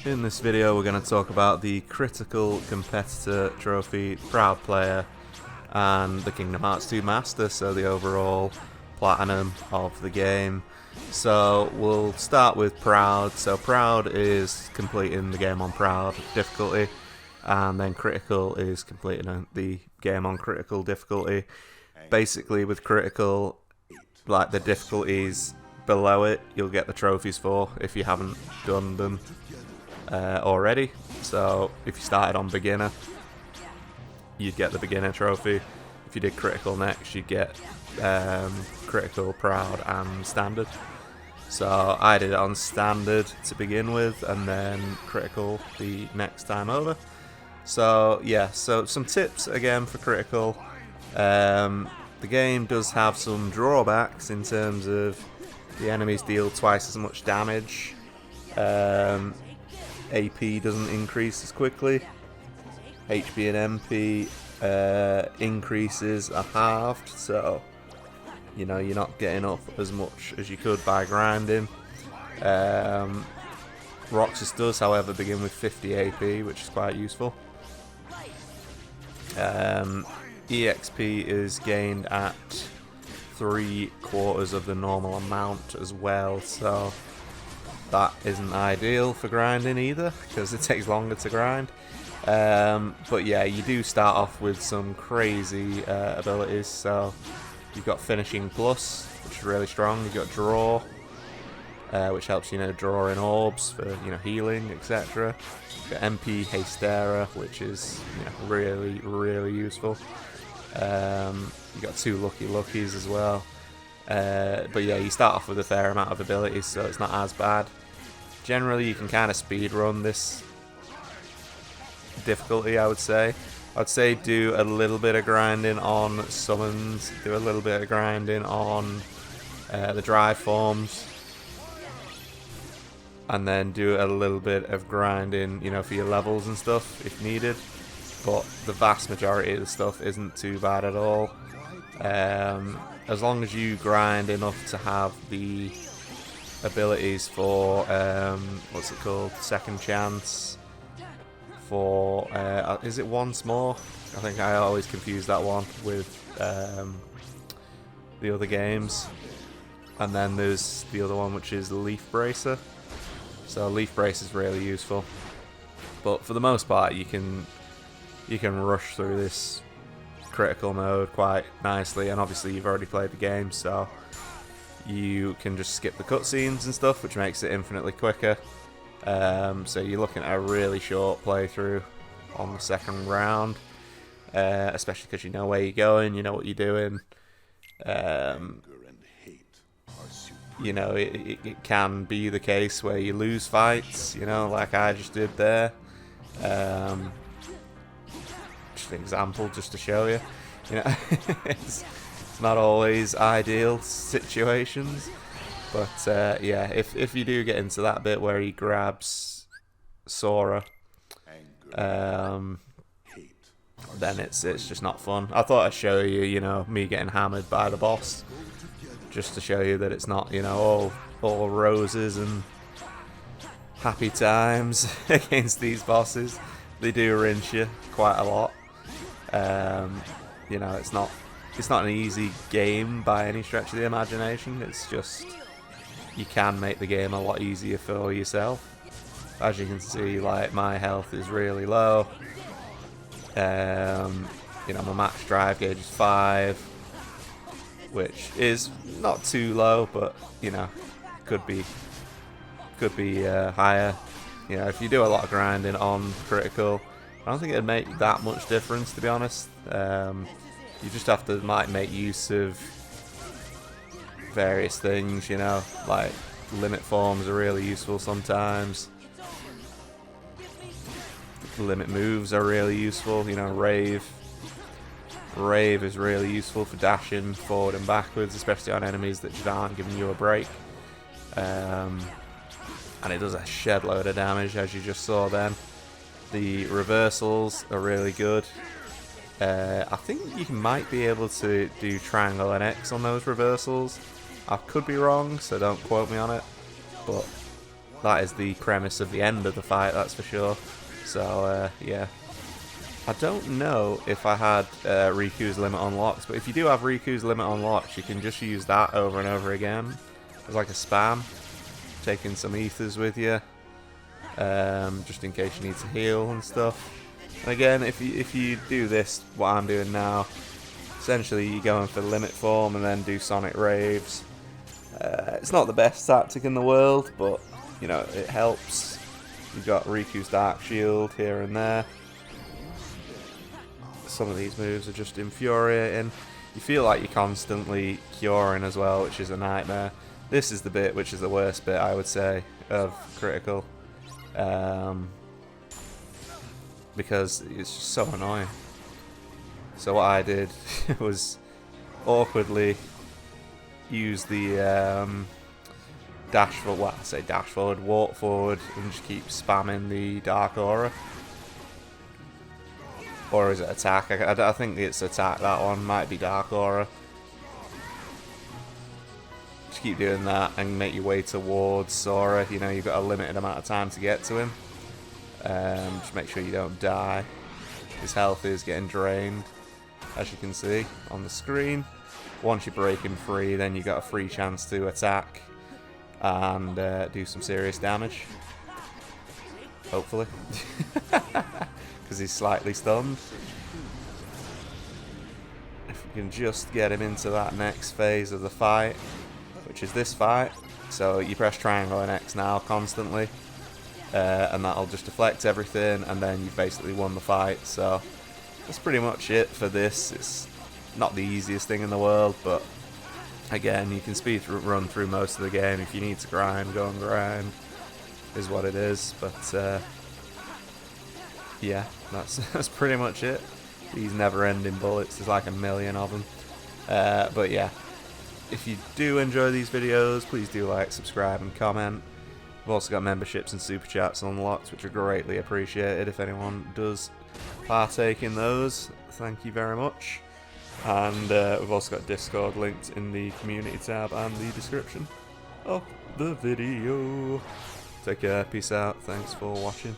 In this video we're going to talk about the Critical Competitor Trophy, Proud Player, and the Kingdom Hearts 2 Master, so the overall platinum of the game. So we'll start with Proud. So Proud is completing the game on Proud difficulty, and then Critical is completing the game on Critical difficulty. Basically with Critical, like the difficulties below it you'll get the trophies for if you haven't done them already. So if you started on beginner, you'd get the beginner trophy. If you did critical next, you'd get critical, proud, and standard. So I did it on standard to begin with, and then critical the next time over. So yeah, so some tips again for critical. The game does have some drawbacks in terms of the enemies deal twice as much damage. AP doesn't increase as quickly. HP and MP increases are halved, so you know you're not getting up as much as you could by grinding. Roxas does, however, begin with 50 AP, which is quite useful. EXP is gained at 3/4 of the normal amount as well, so that isn't ideal for grinding either, because it takes longer to grind. But yeah, you do start off with some crazy abilities. So you've got Finishing Plus, which is really strong. You've got Draw, which helps draw in orbs for healing, etc. You've got MP Hastera, which is really useful. You've got 2 Lucky Luckies as well. But yeah, you start off with a fair amount of abilities, so it's not as bad. Generally, you can kind of speed run this difficulty, I would say. I'd say do a little bit of grinding on summons, do a little bit of grinding on the drive forms, and then do a little bit of grinding, for your levels and stuff if needed. But the vast majority of the stuff isn't too bad at all. As long as you grind enough to have the abilities for what's it called, second chance, for is it once more? I think I always confuse that one with the other games. And then there's the other one, which is Leaf Bracer. So Leaf Bracer is really useful, but for the most part you can rush through this critical mode quite nicely, and obviously you've already played the game, so you can just skip the cutscenes and stuff, which makes it infinitely quicker. So you're looking at a really short playthrough on the second round, especially because you know where you're going, you know what you're doing. It can be the case where you lose fights, like I just did there. Just an example, just to show you. It's not always ideal situations, but yeah, if you do get into that bit where he grabs Sora, then it's just not fun. I thought I'd show you, me getting hammered by the boss, just to show you that it's not, all roses and happy times against these bosses. They do rinse you quite a lot. It's not an easy game by any stretch of the imagination. It's just, you can make the game a lot easier for yourself. As you can see, like, my health is really low. My max drive gauge is 5, which is not too low, but could be higher. If you do a lot of grinding on critical, I don't think it'd make that much difference, to be honest. You just have to make use of various things, like limit forms are really useful sometimes. Limit moves are really useful, Rave. Rave is really useful for dashing forward and backwards, especially on enemies that just aren't giving you a break. And it does a shed load of damage, as you just saw then. The reversals are really good. I think you might be able to do triangle and X on those reversals. I could be wrong, so don't quote me on it. But that is the premise of the end of the fight, that's for sure. So yeah, I don't know if I had Riku's limit unlocked, but if you do have Riku's limit unlocked, you can just use that over and over again as like a spam, taking some ethers with you, just in case you need to heal and stuff. And again, if you do this, what I'm doing now, essentially you go in for limit form and then do Sonic Raves. It's not the best tactic in the world, but you know, it helps. You've got Riku's Dark Shield here and there. Some of these moves are just infuriating. You feel like you're constantly curing as well, which is a nightmare. This is the bit which is the worst bit, I would say, of Critical. Because it's just so annoying. So what I did was awkwardly use the dash forward, well, I say dash forward, walk forward, and just keep spamming the Dark Aura. Or is it attack? I think it's attack, that one. Might be Dark Aura. Just keep doing that and make your way towards Sora. You know, you've got a limited amount of time to get to him. Just make sure you don't die. His health is getting drained, as you can see on the screen. Once you break him free, then you've got a free chance to attack and do some serious damage. Hopefully. Because he's slightly stunned. If we can just get him into that next phase of the fight, which is this fight. So you press triangle and X now constantly, and that'll just deflect everything, and then you've basically won the fight. So that's pretty much it for this. It's not the easiest thing in the world, but again, you can run through most of the game. If you need to grind, go and grind, is what it is. But yeah, that's pretty much it. These never-ending bullets, there's like a million of them. But yeah, if you do enjoy these videos, please do like, subscribe, and comment. We've also got memberships and super chats unlocked, which are greatly appreciated if anyone does partake in those. Thank you very much. And we've also got Discord linked in the community tab and the description of the video. Take care, peace out, thanks for watching.